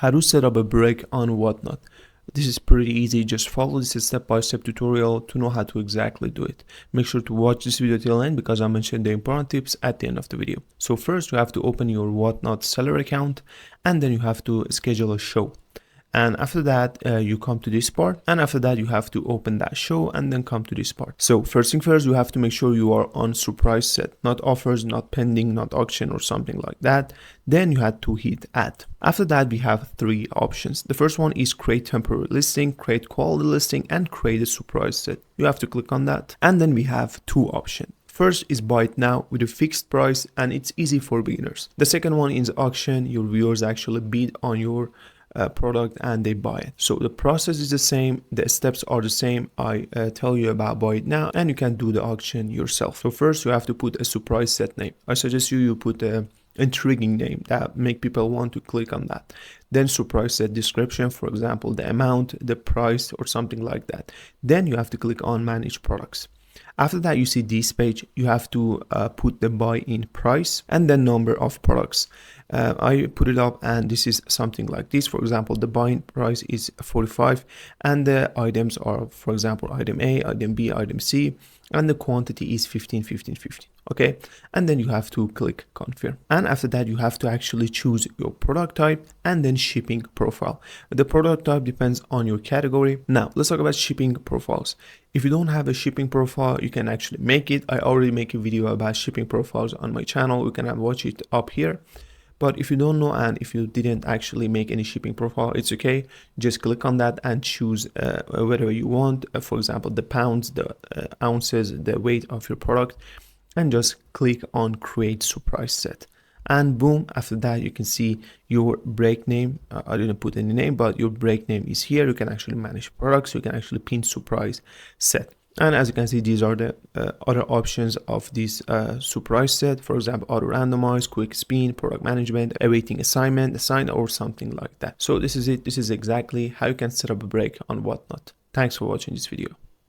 how to set up a break on Whatnot. This is pretty easy. Just follow this step-by-step tutorial to know how to exactly do it. Make sure to watch this video till the end because I mentioned the important tips at the end of the video. So first you have to open your Whatnot seller account, and then you have to schedule a show. And after that, you come to this part, and after that you have to open that show and then come to this part. So first thing first, you have to make sure you are on surprise set, not offers, not pending, not auction or something like that. Then you have to hit add. After that, we have three options. The first one is create temporary listing, create quality listing, and create a surprise set. You have to click on that. And then we have two options. First is buy it now with a fixed price, and it's easy for beginners. The second one is auction. Your viewers actually bid on your product and they buy it. So the process is the same, the steps are the same. I tell you about buy it now, and you can do the auction yourself. So first you have to put a surprise set name. I suggest you put a intriguing name that make people want to click on that. Then surprise set description, for example, the amount, the price, or something like that. Then you have to click on manage products. After that, you see this page. You have to put the buy-in price and then number of products. I put it up, and this is something like this. For example, the buy-in price is 45, and the items are, for example, item A, item B, item C, and the quantity is 15, 15, 15. Okay, and then you have to click confirm. And after that, you have to actually choose your product type and then shipping profile. The product type depends on your category. Now let's talk about shipping profiles. If you don't have a shipping profile, you can actually make it. I already make a video about shipping profiles on my channel. You can watch it up here. But if you don't know, and if you didn't actually make any shipping profile, it's okay. Just click on that and choose whatever you want. For example, the pounds, the ounces, the weight of your product, and just click on create surprise set. And boom, after that you can see your break name. I didn't put any name, but your break name is here. You can actually manage products. You can actually pin surprise set. And as you can see, these are the other options of this surprise set. For example, auto randomize, quick spin, product management, awaiting assignment, assign, or something like that. So this is it. This is exactly how you can set up a break on Whatnot. Thanks for watching this video.